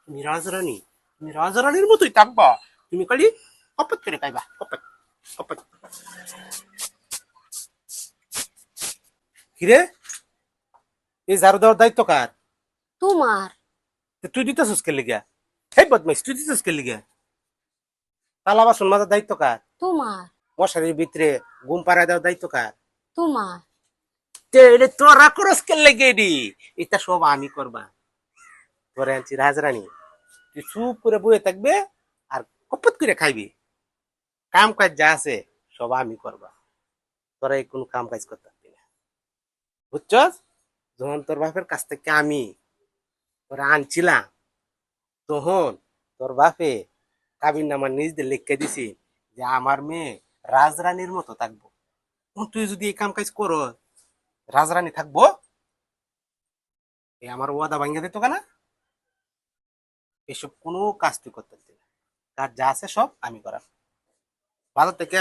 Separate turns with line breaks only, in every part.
তুমি রাজরানী, তুমি রাজরানীর মতোই থাকবা। তুমি খালি অপত করে খাইবা, অপত অপত। কিরে, এই ঝাড়ু দেওয়ার দায়িত্ব কার?
তোমার।
তুই দিতেছিস কে লিগা? হেই বদমাইশ, তুই দিতেছিস কে লিগা? তালা বাসন মাজার দায়িত্ব কার?
তোমার।
মশারির ভিতরে ঘুম পাড়ায় দেওয়ার দায়িত্ব কার?
তোমার।
এটা তোরা করস কে লেগে রে? এটা সব আমি করবা। তোরে আনছি রাজরানী, তুই চুপ করে বয়ে থাকবে আর কপত করে খাইবি। কাম কাজ যা আছে সব আমি করবা। তোরা এই কোন কাম কাজ করতে পারবি না, বুঝছস? যখন তোর বাপের কাছ থেকে আমি তোরা আনছিলাম, তখন তোর বাপে কাবিন নামার নিজদের লিখে দিছি যে আমার মেয়ে রাজরানীর মতো থাকবো। তুই যদি এই কাম কাজ করো, রাজরানী থাকবো? এ আমার ওয়াদা ভাঙ্গা দিত কেনা? এসব কোনো কাজ তুই করতে পারবি না। কাজ যা আছে সব আমি করার। বাজার থেকে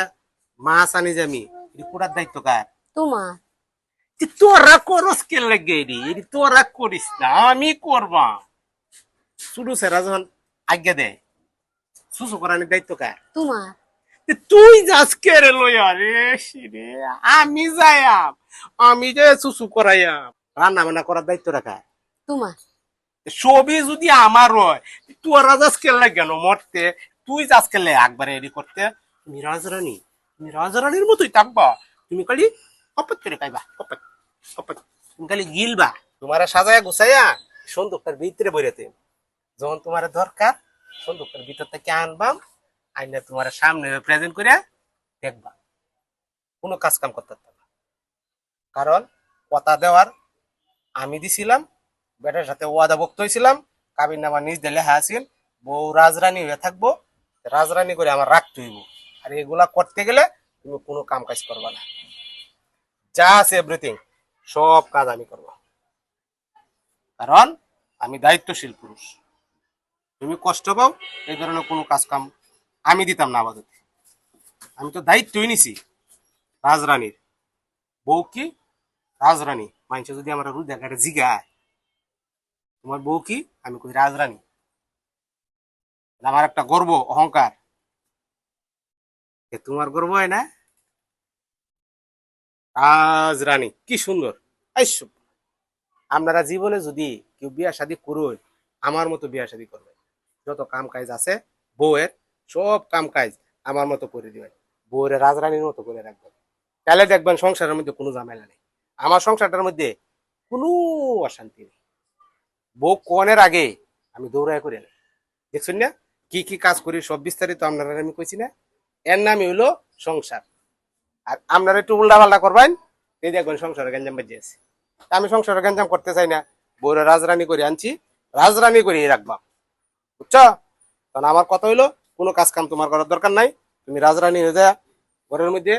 মাছ আনি যে আমি, এটা কোটার দায়িত্ব কার?
তোমার।
তোরা করস কে লাগে রে? তোরা করিস না, আমি করবা। শুধু সেরা যখন আজ্ঞা দেয়, সুসু করানোর দায়িত্ব কার?
তোমার।
তুই যাস কে রে লইয়া রে? শিরে, আমি যাইয়াম, আমি যে সুসু করাইয়াম। রান্না বান্না করার দায়িত্ব রাখা
তোমার।
সবই যদি আমার হয়, তোরা যাস কে লাগে কেন মরতে? তুই যাস কে একবারে এডি করতে? তুমি রাজরানী, তুমি রাজরানীর মতোই থাকবা। তুমি খালি অপত করে খাইবা, অপত অপত। তুমি খালি গিলবা। তোমার সাজায়া গুছাইয়া সন্দুকটার ভিতরে বইরাতে, যখন তোমার দরকার সন্দুকটার ভিতর থেকে আনবাম, আইনা তোমার সামনে প্রেজেন্ট করে দেখবা। কোনো কাজ কাম করতে পারবে না। কারণ কথা দেওয়ার আমি দিছিলাম, বেটার সাথে ওয়াদা ভুক্ত হয়েছিলাম, কাবিন নামা নিজ দিলে হাসিল, বউ রাজরানী হয়ে থাকবো, রাজরানী করে আমার রাখতে হইব। আর এগুলা করতে গেলে তুমি কোনো কাম কাজ করবা না। যা আছে এভরিথিং সব কাজ আমি করবো, কারণ আমি দায়িত্বশীল পুরুষ। তুমি কষ্ট পাও এই ধরনের কোনো কাজ কাম আমি দিতাম না আপাতত। আমি তো দায়িত্বই নিছি রাজরানীর। বউ কি রাজরানী, মানুষ যদি আমার রুদ দেখাটা জিগায় তোমার বউ কি, আমি কই রাজরানী। আমার একটা গর্ব অহংকার। তোমার গর্ব হয় না? রাজরানী কি সুন্দর। আইসব, আপনারা জীবনে যদি কেউ বিয়া শাদী করুন, আমার মতো বিয়া শাদী করবেন। যত কাম কাজ আছে বউয়ের, সব কাম কাজ আমার মতো করে দিবেন। বউয়ের রাজরানীর মতো করে রাখবেন। তাহলে দেখবেন সংসারের মধ্যে কোনো ঝামেলা নেই। আমার সংসারটার মধ্যে কোনো অশান্তি নেই। বউ কনের আগে আমি দৌড়ায় করে নেই। দেখছেন না কি কি কাজ করি, সব বিস্তারিত আপনারা আমি কইছি না? এর নামই হলো সংসার। আর আপনারা একটু উল্টা পাল্টা করবেন, এই দেখবেন সংসারে গ্যাঞ্জাম বাজিয়ে আছে। আমি সংসারে গ্যাঞ্জাম করতে চাই না। বউরে রাজরানী করে আনছি, রাজরানী করে রাখবা, বুঝছো? কারণ আমার কথা হইলো কোনো কাজ কাম তোমার করার দরকার নাই। তুমি রাজরানী হয়ে যা, ঘরের মধ্যে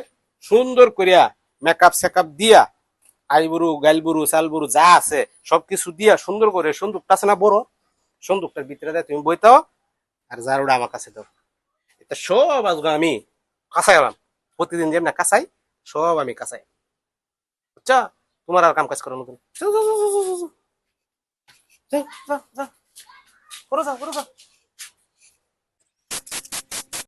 সুন্দর করিয়া মেকআপ সেকআপ দিয়া, আইবুরু গাইলবুরু চালবুরু যা আছে সবকিছু দিয়া সুন্দর করে, সন্দুকটা আছে না বড়, সন্দুকটার ভিতরে দেয় তুমি বইতাও, আর ঝাড়ুটা আমার কাছে দাও। এটা সব আজকে আমি কাঁচাই এলাম। প্রতিদিন যেমন কাঁচাই, সব আমি কাঁচাই, বুঝছো? তোমার আর কাম কাজ করার মতন যাও, যাও, যাও, যাও, যাও, যাও, যাও, যাও, করো যাও, করো যাও।